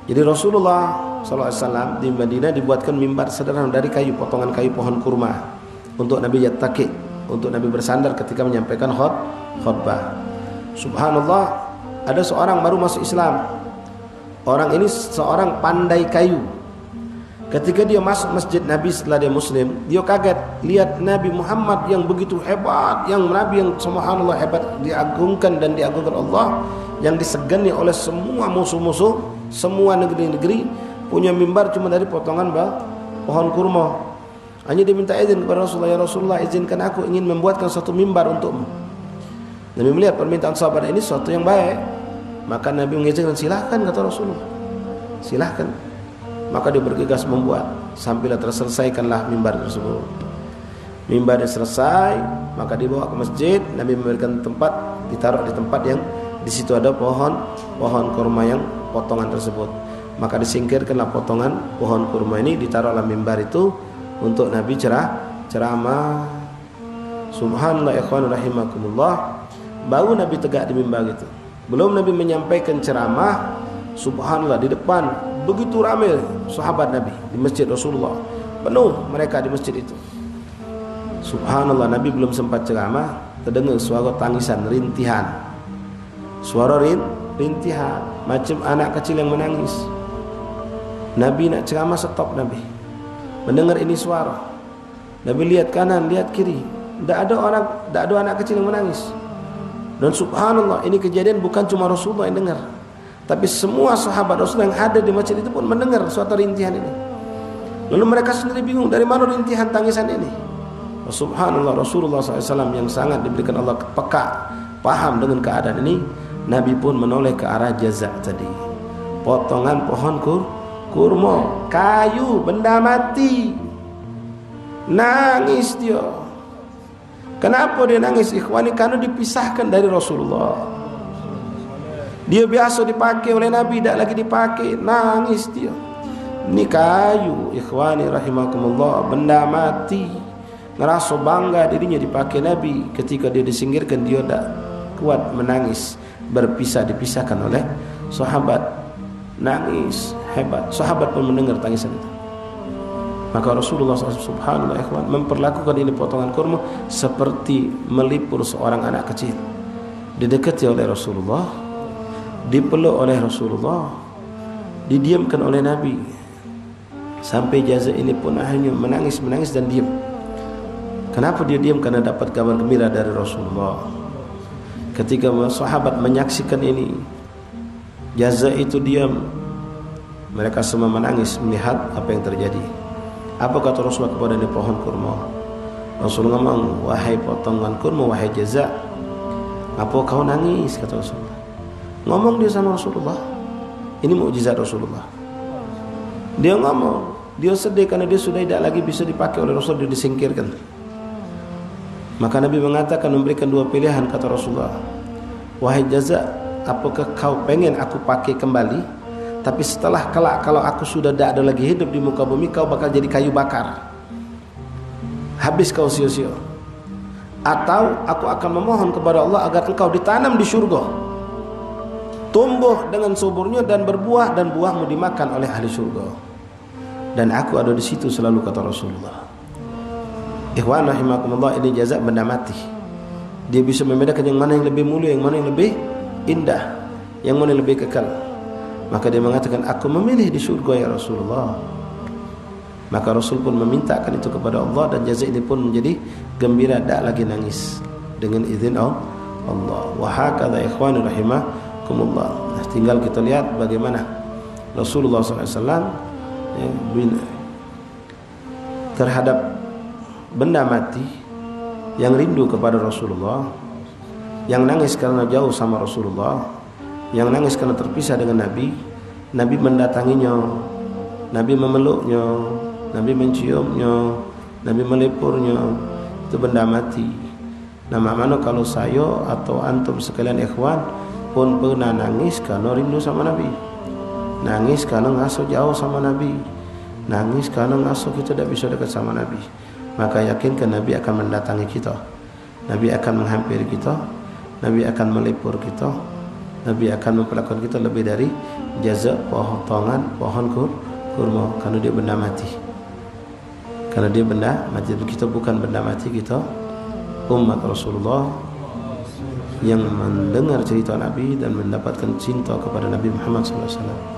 Jadi Rasulullah SAW di Madinah dibuatkan mimbar sederhana dari kayu, potongan kayu pohon kurma, untuk Nabi yattaqi, untuk Nabi bersandar ketika menyampaikan khutbah. Subhanallah, ada seorang baru masuk Islam. Orang ini seorang pandai kayu. Ketika dia masuk masjid Nabi setelah dia muslim, dia kaget lihat Nabi Muhammad yang begitu hebat, yang Nabi yang subhanallah hebat, diagungkan dan diagungkan Allah, yang disegani oleh semua musuh-musuh, semua negeri-negeri, punya mimbar cuma dari potongan pohon kurma. Hanya diminta izin kepada Rasulullah, ya Rasulullah, izinkan aku ingin membuatkan satu mimbar untukmu. Nabi melihat permintaan sahabat ini sesuatu yang baik, maka Nabi mengizinkan, silahkan, kata Rasulullah, silahkan. Maka dia bergegas membuat, sampailah terselesaikanlah mimbar tersebut. Mimbar selesai, maka dibawa ke masjid. Nabi memberikan tempat, ditaruh di tempat yang di situ ada pohon kurma yang potongan tersebut. Maka disingkirkanlah potongan pohon kurma ini, ditaruhlah mimbar itu untuk Nabi ceramah. Subhanallah, ikhwan rahimakumullah. Baru Nabi tegak di mimbar itu. Belum Nabi menyampaikan ceramah, subhanallah, di depan begitu ramai sahabat Nabi di masjid Rasulullah. Penuh mereka di masjid itu. Subhanallah, Nabi belum sempat ceramah, terdengar suara tangisan, rintihan. Suara rintihan, macam anak kecil yang menangis. Nabi nak ceramah, stop Nabi. Mendengar ini suara. Nabi lihat kanan, lihat kiri. Tak ada anak kecil yang menangis. Dan subhanallah, ini kejadian bukan cuma Rasulullah yang dengar, tapi semua sahabat Rasulullah yang ada di masjid itu pun mendengar suatu rintihan ini. Lalu mereka sendiri bingung, dari mana rintihan tangisan ini. Subhanallah, Rasulullah SAW yang sangat diberikan Allah peka, paham dengan keadaan ini, Nabi pun menoleh ke arah jazak tadi, potongan pohon kurma, kayu, benda mati. Nangis dia. Kenapa dia nangis, ikhwani? Karena dipisahkan dari Rasulullah. Dia biasa dipakai oleh Nabi, tidak lagi dipakai. Nangis dia. Ini kayu, ikhwani rahimakumullah, benda mati. Ngerasa bangga dirinya dipakai Nabi. Ketika dia disingkirkan, dia tidak kuat menangis. Dipisahkan oleh sahabat. Nangis hebat. Sahabat pun mendengar tangisan itu. Maka Rasulullah SAW, subhanallah ikhwan, memperlakukan ini potongan kurma seperti melipur seorang anak kecil. Didekati oleh Rasulullah, dipeluk oleh Rasulullah, didiamkan oleh Nabi. Sampai jazak ini pun akhirnya menangis dan diam. Kenapa dia diam? Karena dapat kabar gembira dari Rasulullah. Ketika sahabat menyaksikan ini, jazak itu diam, mereka semua menangis melihat apa yang terjadi. Apa kata Rasulullah kepada ini pohon kurma? Rasulullah ngomong, wahai potongan kurma, wahai jazak, apa kau nangis? Kata Rasulullah. Ngomong dia sama Rasulullah. Ini mukjizat Rasulullah. Dia ngomong, dia sedih karena dia sudah tidak lagi bisa dipakai oleh Rasul, dia disingkirkan. Maka Nabi mengatakan, memberikan dua pilihan, kata Rasulullah. Wahai jazak, apakah kau pengen aku pakai kembali? Tapi setelah kelak kalau aku sudah tidak ada lagi hidup di muka bumi, kau bakal jadi kayu bakar, habis kau sia-sia. Atau aku akan memohon kepada Allah agar engkau ditanam di surga, tumbuh dengan suburnya dan berbuah, dan buahmu dimakan oleh ahli surga, dan aku ada di situ selalu, kata Rasulullah. Ikhwan rahimakumullah, ini jazak benda mati. Dia bisa membedakan yang mana yang lebih mulia, yang mana yang lebih indah, yang mana yang lebih kekal. Maka dia mengatakan, aku memilih di surga ya Rasulullah. Maka Rasul pun memintakan itu kepada Allah, dan jazak ini pun menjadi gembira, tak lagi nangis, dengan izin Allah. Wa hakadha ikhwani rahimakumullah. Nah, tinggal kita lihat bagaimana Rasulullah SAW terhadap benda mati, yang rindu kepada Rasulullah, yang nangis karena jauh sama Rasulullah, yang nangis karena terpisah dengan Nabi. Nabi mendatanginya, Nabi memeluknya, Nabi menciumnya, Nabi melipurnya. Itu benda mati. Nah, mana kalau saya atau antum sekalian ikhwan pun pernah nangis karena rindu sama Nabi, nangis karena ngasuh jauh sama Nabi, nangis karena ngasuh kita tidak bisa dekat sama Nabi. Maka yakinkan Nabi akan mendatangi kita, Nabi akan menghampiri kita, Nabi akan melipur kita, Nabi akan memperlakukan kita lebih dari jaza potongan pohon kurma, karena dia benda mati. Karena dia benda mati. Kita bukan benda mati, kita umat Rasulullah yang mendengar cerita Nabi dan mendapatkan cinta kepada Nabi Muhammad sallallahu alaihi wasallam.